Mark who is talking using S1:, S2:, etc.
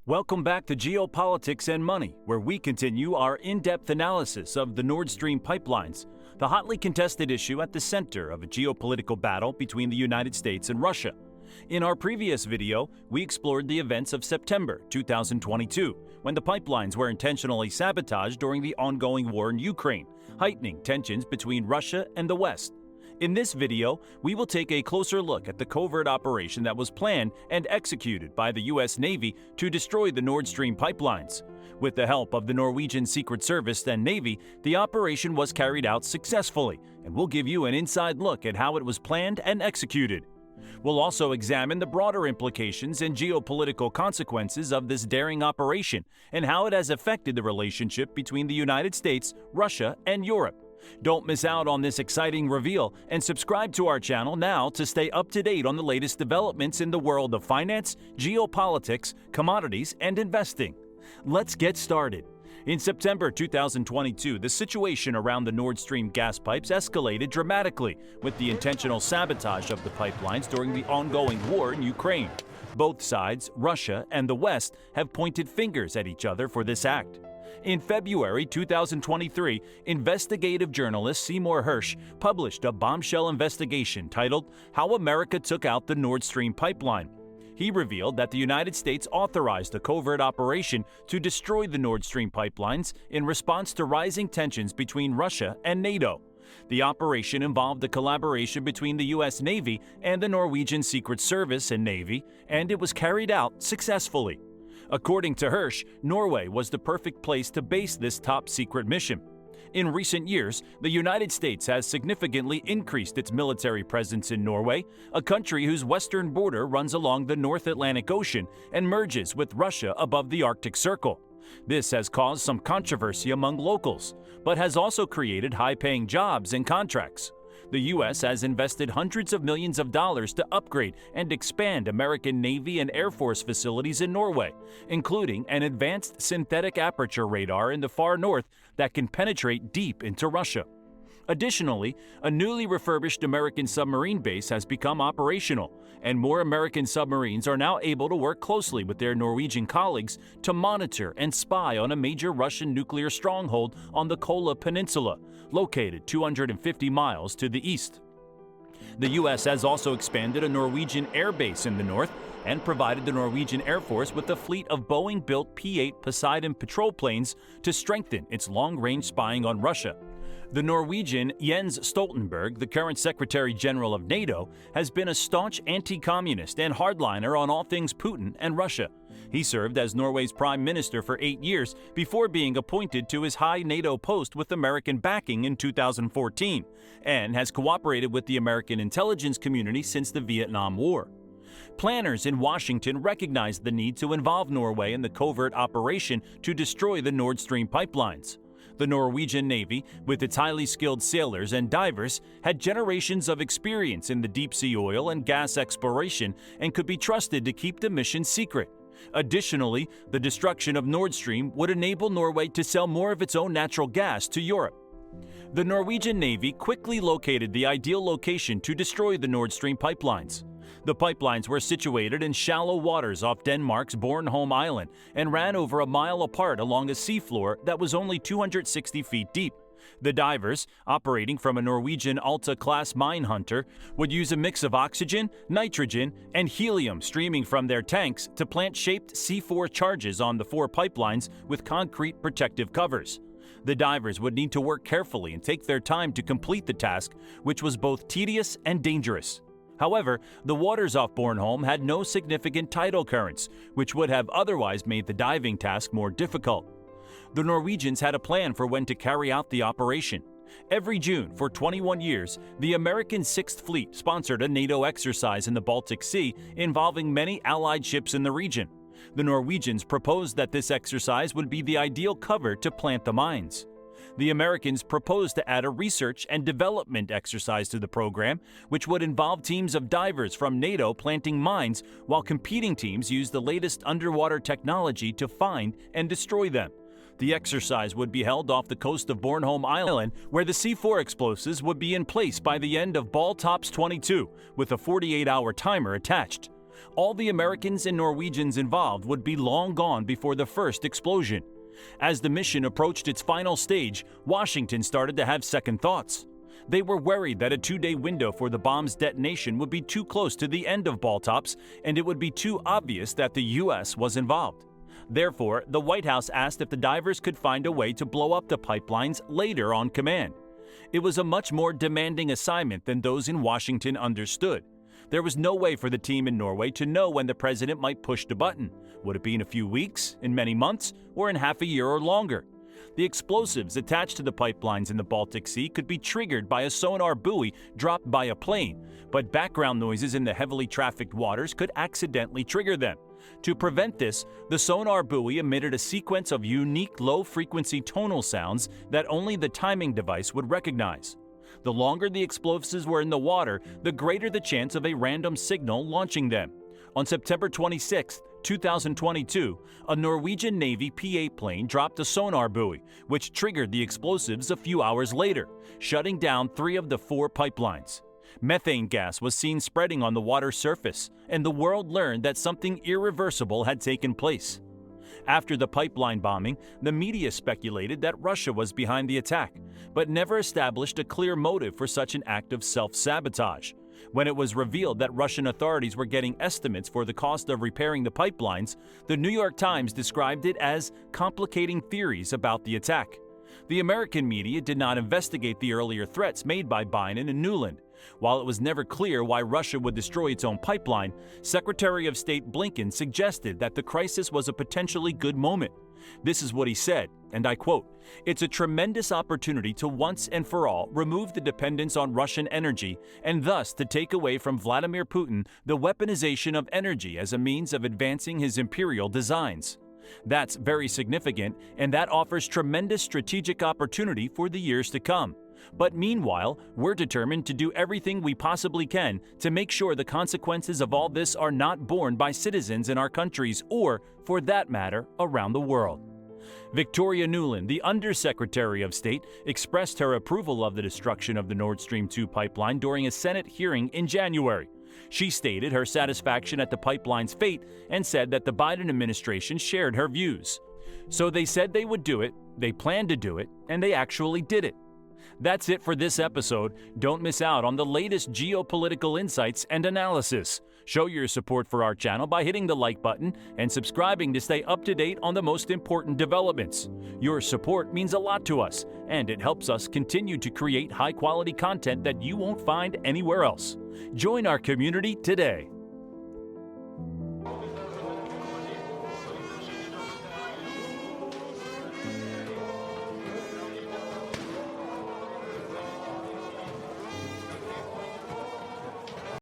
S1: Welcome back to Geopolitics and Money, where we continue our in-depth analysis of the Nord Stream pipelines, the hotly contested issue at the center of a geopolitical battle between the United States and Russia. In our previous video, we explored the events of September 2022, when the pipelines were intentionally sabotaged during the ongoing war in Ukraine, heightening tensions between Russia and the West. In this video, we will take a closer look at the covert operation that was planned and executed by the U.S. Navy to destroy the Nord Stream pipelines. With the help of the Norwegian Secret Service and Navy, the operation was carried out successfully, and we'll give you an inside look at how it was planned and executed. We'll also examine the broader implications and geopolitical consequences of this daring operation and how it has affected the relationship between the United States, Russia, and Europe. Don't miss out on this exciting reveal and subscribe to our channel now to stay up to date on the latest developments in the world of finance, geopolitics, commodities, and investing. Let's get started. In September 2022, the situation around the Nord Stream gas pipes escalated dramatically with the intentional sabotage of the pipelines during the ongoing war in Ukraine. Both sides, Russia and the West, have pointed fingers at each other for this act. In February 2023, investigative journalist Seymour Hersh published a bombshell investigation titled "How America Took Out the Nord Stream Pipeline." He revealed that the United States authorized a covert operation to destroy the Nord Stream pipelines in response to rising tensions between Russia and NATO. The operation involved the collaboration between the U.S. Navy and the Norwegian Secret Service and Navy, and it was carried out successfully. According to Hersh, Norway was the perfect place to base this top-secret mission. In recent years, the United States has significantly increased its military presence in Norway, a country whose western border runs along the North Atlantic Ocean and merges with Russia above the Arctic Circle. This has caused some controversy among locals, but has also created high-paying jobs and contracts. The U.S. has invested hundreds of millions of dollars to upgrade and expand American Navy and Air Force facilities in Norway, including an advanced synthetic aperture radar in the far north that can penetrate deep into Russia. Additionally, a newly refurbished American submarine base has become operational, and more American submarines are now able to work closely with their Norwegian colleagues to monitor and spy on a major Russian nuclear stronghold on the Kola Peninsula, located 250 miles to the east. The U.S. has also expanded a Norwegian air base in the north and provided the Norwegian Air Force with a fleet of Boeing-built P-8 Poseidon patrol planes to strengthen its long-range spying on Russia. The Norwegian Jens Stoltenberg, the current Secretary General of NATO, has been a staunch anti-communist and hardliner on all things Putin and Russia. He served as Norway's Prime Minister for 8 years before being appointed to his high NATO post with American backing in 2014, and has cooperated with the American intelligence community since the Vietnam War. Planners in Washington recognized the need to involve Norway in the covert operation to destroy the Nord Stream pipelines. The Norwegian Navy, with its highly skilled sailors and divers, had generations of experience in the deep-sea oil and gas exploration and could be trusted to keep the mission secret. Additionally, the destruction of Nord Stream would enable Norway to sell more of its own natural gas to Europe. The Norwegian Navy quickly located the ideal location to destroy the Nord Stream pipelines. The pipelines were situated in shallow waters off Denmark's Bornholm Island and ran over a mile apart along a seafloor that was only 260 feet deep. The divers, operating from a Norwegian Alta-class mine hunter, would use a mix of oxygen, nitrogen, and helium streaming from their tanks to plant shaped C4 charges on the 4 pipelines with concrete protective covers. The divers would need to work carefully and take their time to complete the task, which was both tedious and dangerous. However, the waters off Bornholm had no significant tidal currents, which would have otherwise made the diving task more difficult. The Norwegians had a plan for when to carry out the operation. Every June, for 21 years, the American Sixth Fleet sponsored a NATO exercise in the Baltic Sea involving many Allied ships in the region. The Norwegians proposed that this exercise would be the ideal cover to plant the mines. The Americans proposed to add a research and development exercise to the program, which would involve teams of divers from NATO planting mines while competing teams used the latest underwater technology to find and destroy them. The exercise would be held off the coast of Bornholm Island, where the C4 explosives would be in place by the end of Ball Tops 22, with a 48-hour timer attached. All the Americans and Norwegians involved would be long gone before the first explosion. As the mission approached its final stage, Washington started to have second thoughts. They were worried that a 2-day window for the bomb's detonation would be too close to the end of Baltops, and it would be too obvious that the U.S. was involved. Therefore, the White House asked if the divers could find a way to blow up the pipelines later on command. It was a much more demanding assignment than those in Washington understood. There was no way for the team in Norway to know when the president might push the button. Would it be in a few weeks, in many months, or in half a year or longer? The explosives attached to the pipelines in the Baltic Sea could be triggered by a sonar buoy dropped by a plane, but background noises in the heavily trafficked waters could accidentally trigger them. To prevent this, the sonar buoy emitted a sequence of unique low-frequency tonal sounds that only the timing device would recognize. The longer the explosives were in the water, the greater the chance of a random signal launching them. On September 26, 2022, a Norwegian Navy P-8 plane dropped a sonar buoy, which triggered the explosives a few hours later, shutting down 3 of the 4 pipelines. Methane gas was seen spreading on the water's surface, and the world learned that something irreversible had taken place. After the pipeline bombing, the media speculated that Russia was behind the attack, but never established a clear motive for such an act of self-sabotage. When it was revealed that Russian authorities were getting estimates for the cost of repairing the pipelines, the New York Times described it as complicating theories about the attack. The American media did not investigate the earlier threats made by Biden and Nuland. While it was never clear why Russia would destroy its own pipeline, Secretary of State Blinken suggested that the crisis was a potentially good moment. This is what he said, and I quote, "It's a tremendous opportunity to once and for all remove the dependence on Russian energy and thus to take away from Vladimir Putin the weaponization of energy as a means of advancing his imperial designs. That's very significant, and that offers tremendous strategic opportunity for the years to come. But meanwhile, we're determined to do everything we possibly can to make sure the consequences of all this are not borne by citizens in our countries or, for that matter, around the world." Victoria Nuland, the Undersecretary of State, expressed her approval of the destruction of the Nord Stream 2 pipeline during a Senate hearing in January. She stated her satisfaction at the pipeline's fate and said that the Biden administration shared her views. So they said they would do it, they planned to do it, and they actually did it. That's it for this episode. Don't miss out on the latest geopolitical insights and analysis. Show your support for our channel by hitting the like button and subscribing to stay up to date on the most important developments. Your support means a lot to us, and it helps us continue to create high-quality content that you won't find anywhere else. Join our community today.